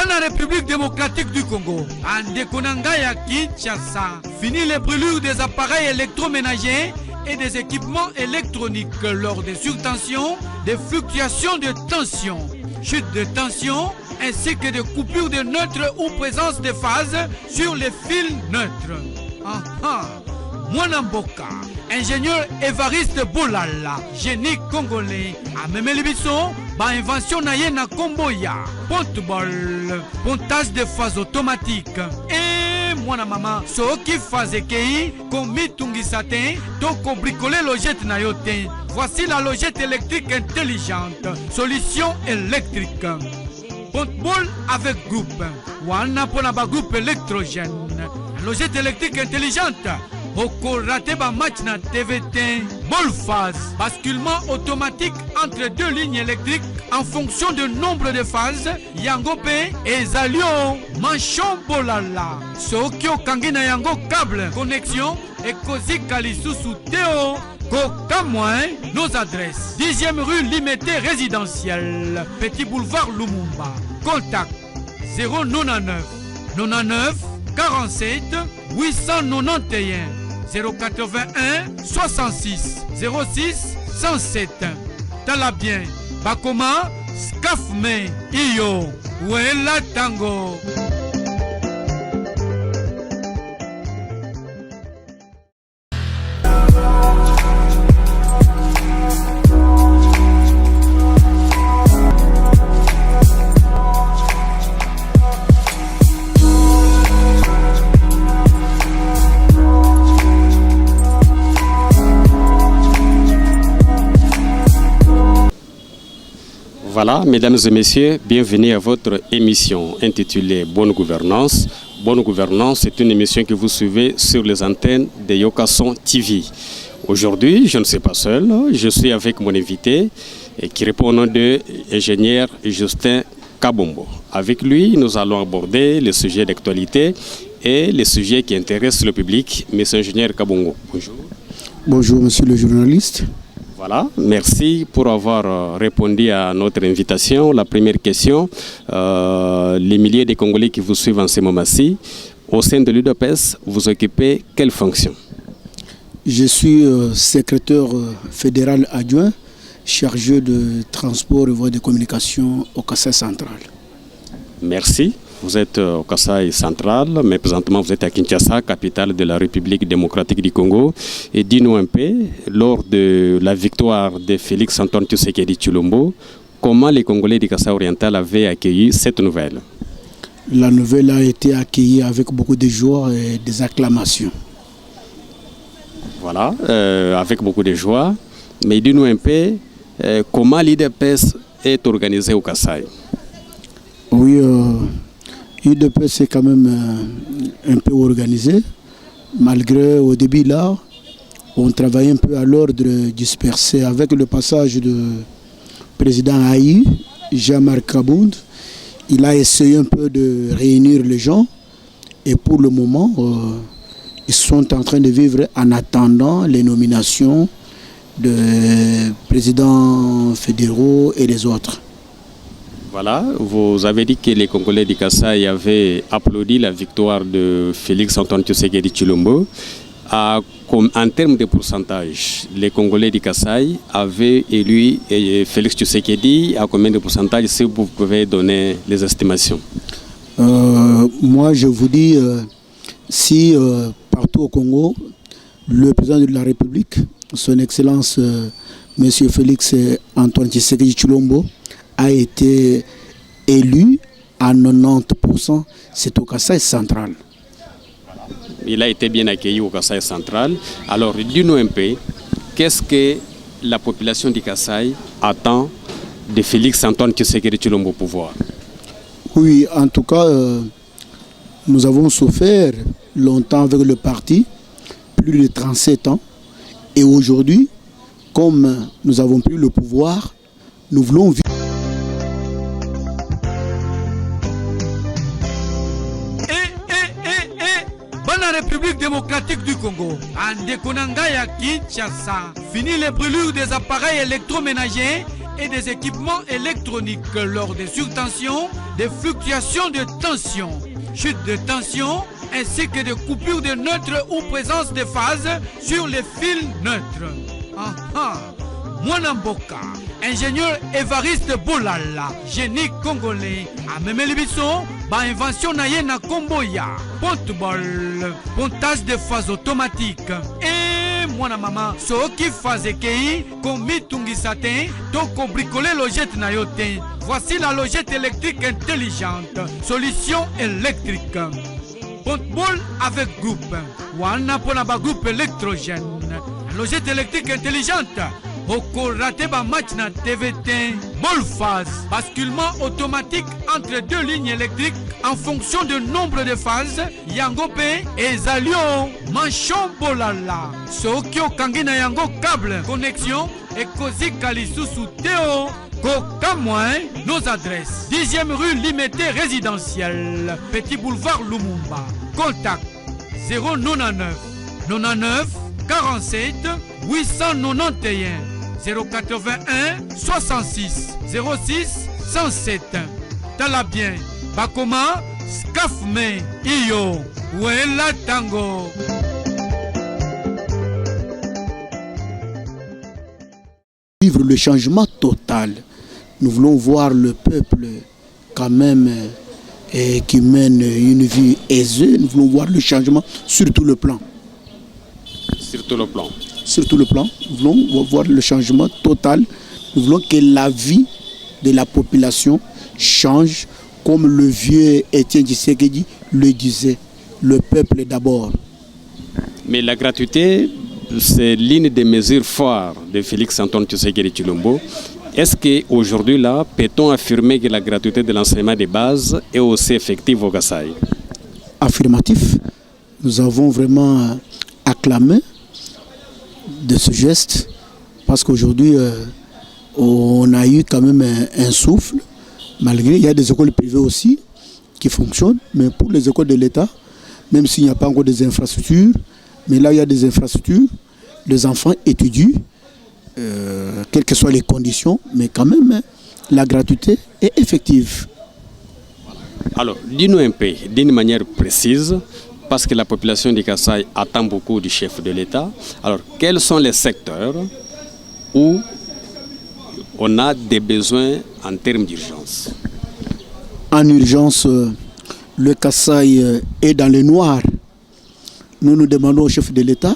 Bonne République démocratique du Congo, Ande Konangaya Kinshasa, fini les brûlures des appareils électroménagers et des équipements électroniques lors des surtensions, des fluctuations de tension, chute de tension, ainsi que des coupures de neutres ou présence de phase sur les fils neutres. Mwanamboka, ingénieur Évariste Bolala, génie congolais, a même l'émission, invention naye na Komboya, ponte-bol, pontage de phase automatique. Et mwana mama, so qui phase kei, komi tungisate, toko bricoler logette na yote. Voici la logette électrique intelligente, solution électrique. Ponte-bol avec groupe, wana pona ba groupe électrogène. Logette électrique intelligente. Oko raté ba match na TVT. Ball phase, basculement automatique entre deux lignes électriques en fonction du nombre de phases. Yangope et Zalio. Manchon bolala. Sokyo kangina yango câble. Connexion et kozi kalisusu Théo. Kokamouin, nos adresses. 10e rue Limité résidentielle. Petit boulevard Lumumba. Contact 099 99 47 891 081 66 06 107. Talabien, Bakoma, Skafme, Iyo, Wela Tango. Voilà, mesdames et messieurs, bienvenue à votre émission intitulée Bonne Gouvernance. Bonne Gouvernance, c'est une émission que vous suivez sur les antennes de Yokason TV. Aujourd'hui, je ne suis pas seul, je suis avec mon invité qui répond au nom de l'ingénieur Justin Kabombo. Avec lui, nous allons aborder les sujets d'actualité et les sujets qui intéressent le public. Monsieur l'ingénieur Kabombo, bonjour. Bonjour, monsieur le journaliste. Voilà, merci pour avoir répondu à notre invitation. La première question, les milliers de Congolais qui vous suivent en ce moment-ci, au sein de l'UDPS, vous occupez quelle fonction? Je suis secrétaire fédéral adjoint, chargé de transport et voies de communication au Kasaï central. Merci. Vous êtes au Kasaï central, mais présentement vous êtes à Kinshasa, capitale de la République démocratique du Congo. Et dis-nous un peu, lors de la victoire de Félix Antoine Tshisekedi Tshilombo, comment les Congolais du Kasaï oriental avaient accueilli cette nouvelle? La nouvelle a été accueillie avec beaucoup de joie et des acclamations. Voilà, avec beaucoup de joie. Mais dis-nous un peu, comment l'IDPS est organisé au Kasaï? Oui, l'UDPS est quand même un peu organisé, malgré au début là, on travaillait un peu à l'ordre dispersé. Avec le passage du président Haï, Jean-Marc Kabound, il a essayé un peu de réunir les gens et pour le moment, ils sont en train de vivre en attendant les nominations de présidents fédéraux et les autres. Voilà, vous avez dit que les Congolais du Kasaï avaient applaudi la victoire de Félix Antoine Tshisekedi Tshilombo. En termes de pourcentage, les Congolais du Kasaï avaient élu Félix Tshisekedi à combien de pourcentage, si vous pouvez donner les estimations? Moi, je vous dis, si partout au Congo, le président de la République, son Excellence M. Félix Antoine Tshisekedi Tshilombo, a été élu à 90%, c'est au Kasaï central. Il a été bien accueilli au Kasaï central. Alors, dis-nous un peu, qu'est-ce que la population du Kasaï attend de Félix Antoine Tshisekedi Tshilombo au pouvoir? Oui, en tout cas, nous avons souffert longtemps avec le parti, plus de 37 ans. Et aujourd'hui, comme nous avons pris le pouvoir, nous voulons vivre. République démocratique du Congo, Ande Konangaya Kinshasa, fini les brûlures des appareils électroménagers et des équipements électroniques lors des surtensions, des fluctuations de tension, chute de tension, ainsi que des coupures de neutres ou présence de phase sur les fils neutres. Mwanamboka, ingénieur Évariste Bolala, génie congolais, a même l'ébisson, ba invention naye na Komboya, ponte-bol, pontage de phase automatique. Et mwana mama, so qui phase kei, komi tungisate, toko bricoler logette na yote. Voici la logette électrique intelligente, solution électrique. Ponte-bol avec groupe, wana pona ba groupe électrogène. Logette électrique intelligente. Oko raté ba match na TVT. Ball phase. Basculement automatique entre deux lignes électriques en fonction du nombre de phases. Yangope et Zalio. Manchon bolala. Sokyo kangina yango câble. Connexion. Et Kozi Kalisusu Théo. Kokamouin. Nos adresses. 10e rue Limité résidentielle. Petit boulevard Lumumba. Contact 099 99 47 891 081 66 06 107. Talabien Bakoma Skafme Iyo Wela Tango. Vivre le changement total. Nous voulons voir le peuple quand même qui mène une vie aisée. Nous voulons voir le changement sur tout le plan. Sur tout le plan. Sur tout le plan, nous voulons voir le changement total. Nous voulons que la vie de la population change, comme le vieux Étienne Tshisekedi le disait, le peuple d'abord. Mais la gratuité, c'est l'une des mesures phares de Félix Antoine Tshisekedi Tshilombo. Est-ce qu'aujourd'hui, là, peut-on affirmer que la gratuité de l'enseignement de base est aussi effective au Kasaï? Affirmatif. Nous avons vraiment acclamé de ce geste, parce qu'aujourd'hui on a eu quand même un souffle, malgré il y a des écoles privées aussi qui fonctionnent, mais pour les écoles de l'État, même s'il n'y a pas encore des infrastructures, mais là il y a des infrastructures, les enfants étudient, quelles que soient les conditions, mais quand même la gratuité est effective. Alors, dis-nous un peu, d'une manière précise, parce que la population du Kasaï attend beaucoup du chef de l'État. Alors, quels sont les secteurs où on a des besoins en termes d'urgence? En urgence, le Kasaï est dans le noir. Nous nous demandons au chef de l'État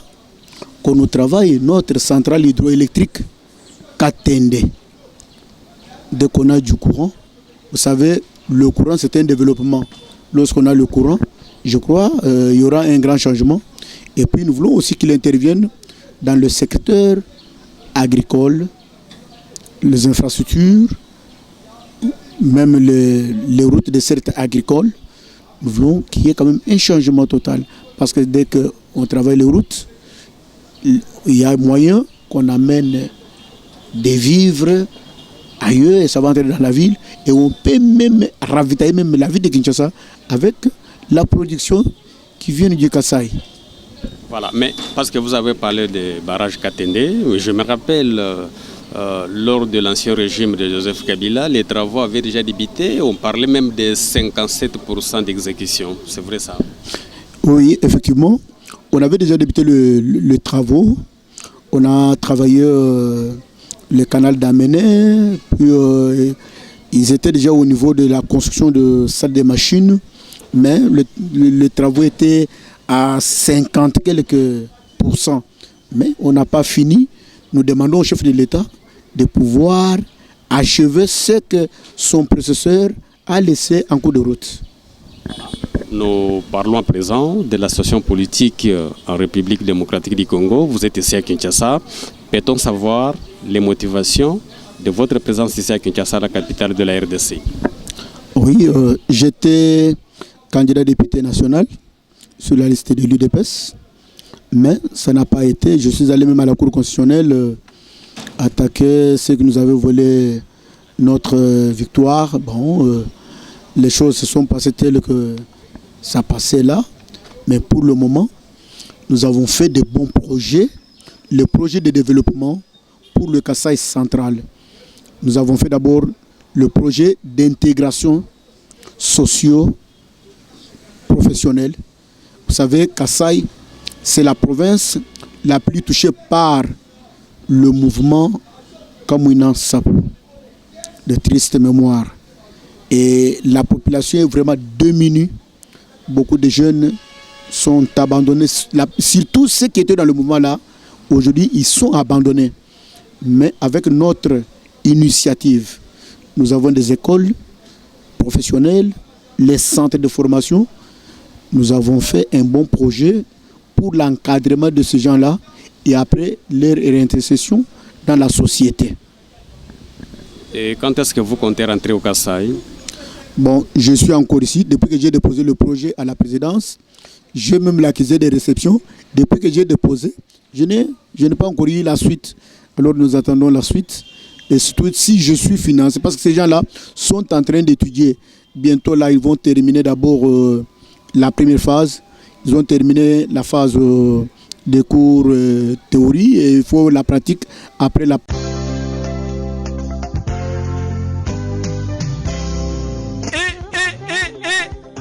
qu'on nous travaille notre centrale hydroélectrique Katende. Dès qu'on a du courant, vous savez, le courant c'est un développement. Lorsqu'on a le courant, je crois il y aura un grand changement. Et puis nous voulons aussi qu'il intervienne dans le secteur agricole, les infrastructures, même les routes de certes agricoles. Nous voulons qu'il y ait quand même un changement total. Parce que dès qu'on travaille les routes, il y a moyen qu'on amène des vivres ailleurs et ça va entrer dans la ville. Et on peut même ravitailler même la ville de Kinshasa avec la production qui vient du Kasaï. Voilà, mais parce que vous avez parlé des barrages Katende, je me rappelle lors de l'ancien régime de Joseph Kabila, les travaux avaient déjà débuté, on parlait même de 57% d'exécution, c'est vrai ça? Oui, effectivement, on avait déjà débuté les travaux, on a travaillé le canal d'Amené, puis ils étaient déjà au niveau de la construction de salles de machines, mais les travaux étaient à 50 quelques %. Mais on n'a pas fini. Nous demandons au chef de l'État de pouvoir achever ce que son prédécesseur a laissé en cours de route. Nous parlons à présent de la situation politique en République démocratique du Congo. Vous êtes ici à Kinshasa. Peut-on savoir les motivations de votre présence ici à Kinshasa, la capitale de la RDC? Oui, j'étais candidat député national sur la liste de l'UDPS, mais ça n'a pas été. Je suis allé même à la Cour constitutionnelle attaquer ceux qui nous avaient volé notre victoire. Bon, les choses se sont passées telles que ça passait là, mais pour le moment, nous avons fait de bons projets, les projets de développement pour le Kasaï central. nous avons fait d'abord le projet d'intégration socio-professionnelle. Vous savez, Kasaï, c'est la province la plus touchée par le mouvement Kamouina Sapu, de triste mémoire. Et la population est vraiment diminuée. Beaucoup de jeunes sont abandonnés. Surtout ceux qui étaient dans le mouvement là, aujourd'hui, ils sont abandonnés. Mais avec notre initiative, nous avons des écoles professionnelles, les centres de formation. Nous avons fait un bon projet pour l'encadrement de ces gens-là et après leur réinsertion dans la société. Et quand est-ce que vous comptez rentrer au Kasaï? Bon, je suis encore ici. Depuis que j'ai déposé le projet à la présidence, j'ai même l'accusé de réception. Depuis que j'ai déposé, je n'ai pas encore eu la suite. Alors nous attendons la suite. Et surtout si je suis financé, parce que ces gens-là sont en train d'étudier. Bientôt là, ils vont terminer d'abord la première phase. Ils ont terminé la phase des cours théorie et il faut la pratique après la...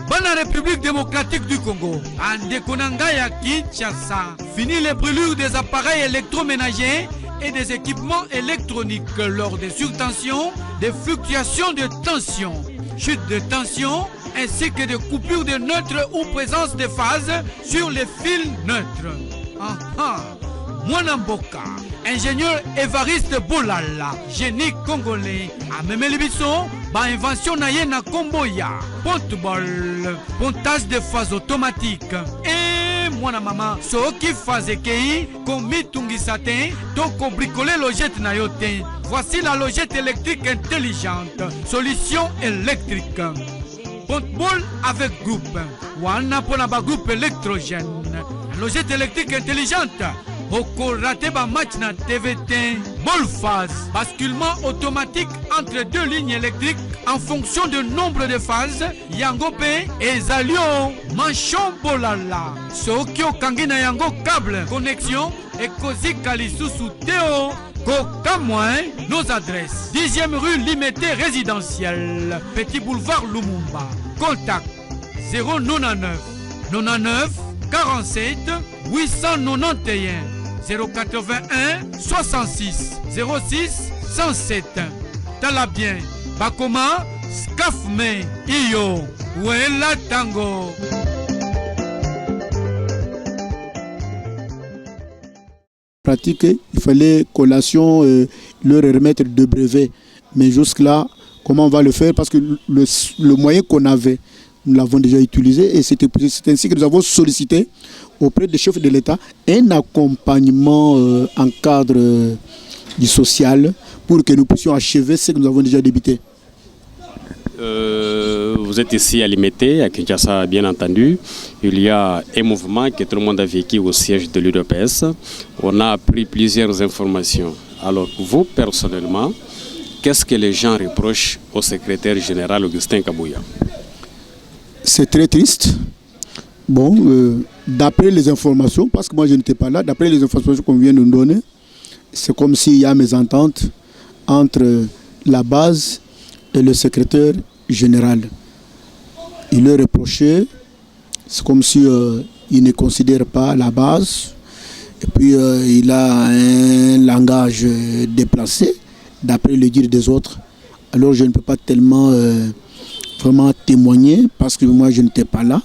Bana République démocratique du Congo, Ande Konanga ya Kinshasa, fini les brûlures des appareils électroménagers et des équipements électroniques lors des surtensions, des fluctuations de tension, chute de tension, ainsi que des coupures de neutres ou présence de phase sur les fils neutres. Mwanamboka, ingénieur Évariste Bolala, génie congolais, a même l'ébisson, ba invention naye na Komboya, ponte-bol, pontage de phase automatique. Et mwana mama, so qui phase kei, komi tungisate, toko bricoler logette na yote. Voici la logette électrique intelligente, solution électrique. Ponte-bol avec groupe, wana pona ba groupe électrogène. Logette électrique intelligente. Oko raté ba match na TVT. Ball phase. Basculement automatique entre deux lignes électriques en fonction du nombre de phases. Yangope et Zalio. Manchon bolala. Sokyo kangina yango câble. Connexion. Et Kozi Kalisusu Théo. Kokamouin. Nos adresses. 10e rue Limité résidentielle. Petit boulevard Lumumba. Contact 099 99 47 891 081 66 06 107. Talabien Bakoma Skafme Iyo Wela Tango. Pratique, il fallait collation leur remettre de brevet. Mais jusque-là, comment on va le faire? Parce que le moyen qu'on avait, nous l'avons déjà utilisé et c'est ainsi que nous avons sollicité auprès des chefs de l'État un accompagnement en cadre du social pour que nous puissions achever ce que nous avons déjà débuté. Vous êtes ici à Limité, à Kinshasa, bien entendu. Il y a un mouvement que tout le monde a vécu au siège de l'UDPS. On a appris plusieurs informations. Alors, vous, personnellement, qu'est-ce que les gens reprochent au secrétaire général Augustin Kabouya? C'est très triste. Bon, d'après les informations, parce que moi je n'étais pas là, d'après les informations qu'on vient de nous donner, c'est comme s'il y a mésentente entre la base et le secrétaire général. Il est reproché, c'est comme si il ne considère pas la base, et puis il a un langage déplacé, d'après le dire des autres. Alors je ne peux pas tellement vraiment témoigner, parce que moi je n'étais pas là.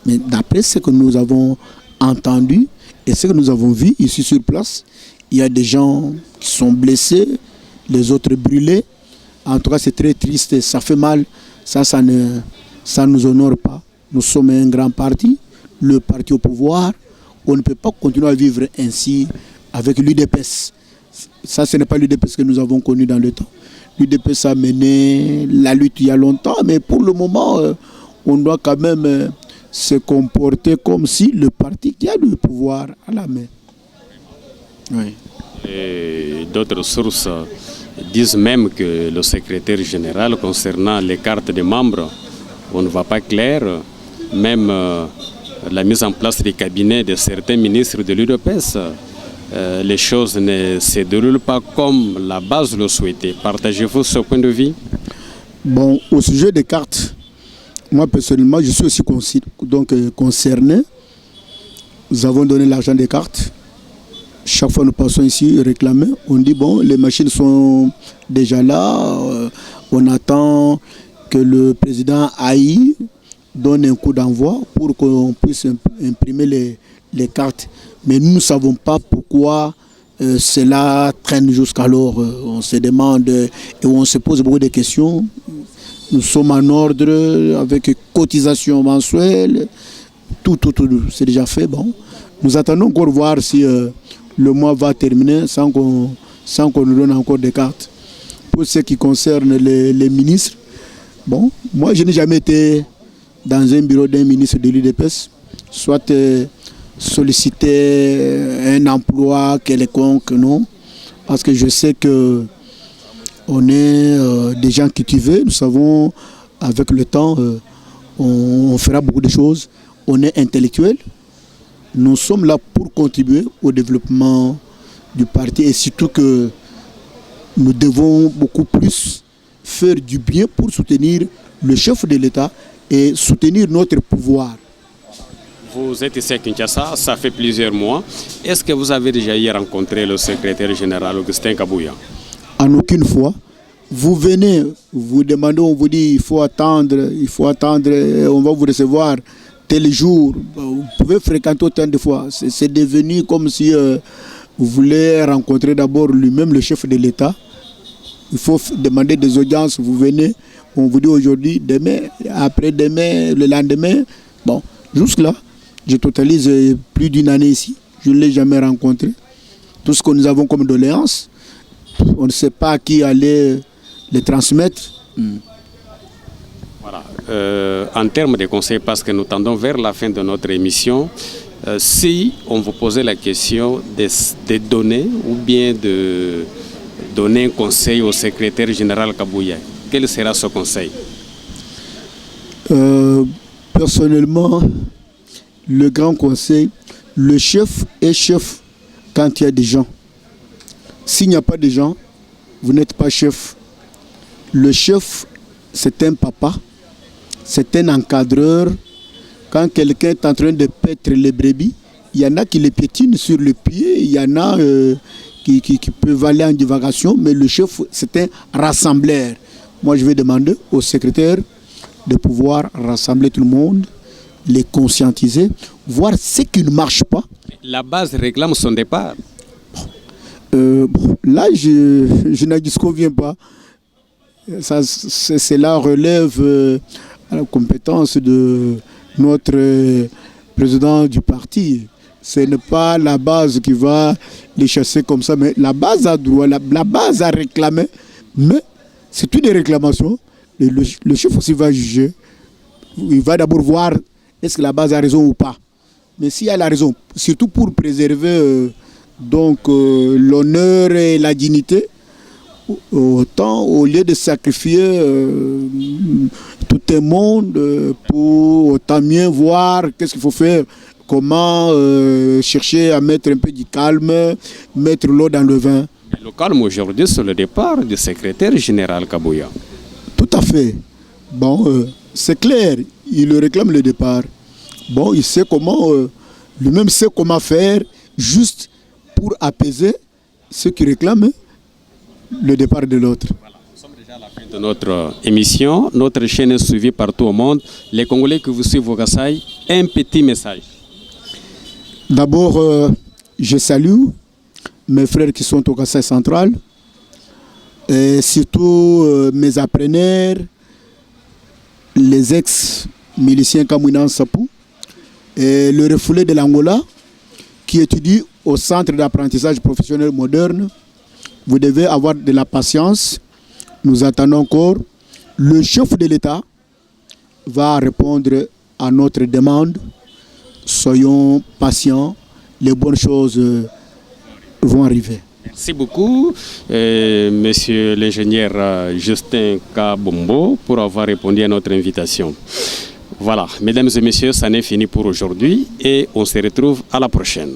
Mais d'après ce que nous avons entendu et ce que nous avons vu ici sur place, il y a des gens qui sont blessés, les autres brûlés. En tout cas, c'est très triste, ça fait mal. Ça ne nous honore pas. Nous sommes un grand parti, le parti au pouvoir. On ne peut pas continuer à vivre ainsi avec l'UDPS. Ça, ce n'est pas l'UDPS que nous avons connu dans le temps. L'UDPS a mené la lutte il y a longtemps, mais pour le moment, on doit quand même se comporter comme si le parti qui a le pouvoir à la main. Oui. Et d'autres sources disent même que le secrétaire général, concernant les cartes des membres, on ne voit pas clair. Même la mise en place des cabinets de certains ministres de l'UDPS, les choses ne se déroulent pas comme la base le souhaitait. Partagez-vous ce point de vue? Bon, au sujet des cartes, moi personnellement, je suis aussi concerné. Nous avons donné l'argent des cartes. Chaque fois nous passons ici réclamer, on dit bon, les machines sont déjà là, on attend que le président Haï donne un coup d'envoi pour qu'on puisse imprimer les cartes. Mais nous ne savons pas pourquoi cela traîne jusqu'alors. On se demande et on se pose beaucoup de questions. Nous sommes en ordre avec cotisation mensuelle, tout, c'est déjà fait. Bon. Nous attendons encore voir si le mois va terminer sans qu'on nous donne encore des cartes. Pour ce qui concerne les ministres, bon, moi je n'ai jamais été dans un bureau d'un ministre de l'UDPS, soit solliciter un emploi quelconque, non, parce que je sais que on est des gens cultivés, nous savons avec le temps on fera beaucoup de choses, on est intellectuel, nous sommes là pour contribuer au développement du parti et surtout que nous devons beaucoup plus faire du bien pour soutenir le chef de l'État et soutenir notre pouvoir. Vous êtes ici à Kinshasa, ça fait plusieurs mois. Est-ce que vous avez déjà hier rencontré le secrétaire général Augustin Kabouya? En aucune fois. Vous venez, vous demandez, on vous dit il faut attendre, on va vous recevoir tel jour. Vous pouvez fréquenter autant de fois. C'est devenu comme si vous voulez rencontrer d'abord lui-même le chef de l'État. Il faut demander des audiences, vous venez, on vous dit aujourd'hui, demain, après-demain, le lendemain. Bon, jusque-là, je totalise plus d'une année ici. Je ne l'ai jamais rencontré. Tout ce que nous avons comme doléances, on ne sait pas à qui aller les transmettre. Voilà. En termes de conseils, parce que nous tendons vers la fin de notre émission, si on vous posait la question de donner ou bien de donner un conseil au secrétaire général Kabouya, quel sera ce conseil? Personnellement, le grand conseil, le chef est chef quand il y a des gens. S'il n'y a pas de gens, vous n'êtes pas chef. Le chef, c'est un papa, c'est un encadreur. Quand quelqu'un est en train de paître les brebis, il y en a qui les piétinent sur le pied, il y en a qui peuvent aller en divagation, mais le chef, c'est un rassembleur. Moi, je vais demander au secrétaire de pouvoir rassembler tout le monde, les conscientiser, voir ce qui ne marche pas. La base réclame son départ. Là, je n'en disconviens pas. Cela relève à la compétence de notre président du parti. Ce n'est pas la base qui va les chasser comme ça, mais la base a droit, la base a réclamé. Mais c'est une réclamation. Le chef aussi va juger. Il va d'abord voir est-ce que la base a raison ou pas. Mais s'il y a la raison, surtout pour préserver l'honneur et la dignité, autant au lieu de sacrifier tout un monde pour autant mieux voir qu'est-ce qu'il faut faire, comment chercher à mettre un peu du calme, mettre l'eau dans le vin. Le calme aujourd'hui, c'est le départ du secrétaire général Kabouya. Tout à fait. Bon, c'est clair, il réclame le départ. Bon, il sait comment, lui-même sait comment faire, juste pour apaiser ceux qui réclament le départ de l'autre. Voilà, nous sommes déjà à la fin de notre émission. Notre chaîne est suivie partout au monde. Les Congolais qui vous suivent au Kasaï, un petit message. D'abord, je salue mes frères qui sont au Kasaï central, et surtout mes appreneurs, les ex-miliciens Kamouina Sapou, et le refoulé de l'Angola qui étudie au centre d'apprentissage professionnel moderne. Vous devez avoir de la patience. Nous attendons encore. Le chef de l'État va répondre à notre demande. Soyons patients. Les bonnes choses vont arriver. Merci beaucoup, monsieur l'ingénieur Justin Kabombo, pour avoir répondu à notre invitation. Voilà, mesdames et messieurs, ça n'est fini pour aujourd'hui et on se retrouve à la prochaine.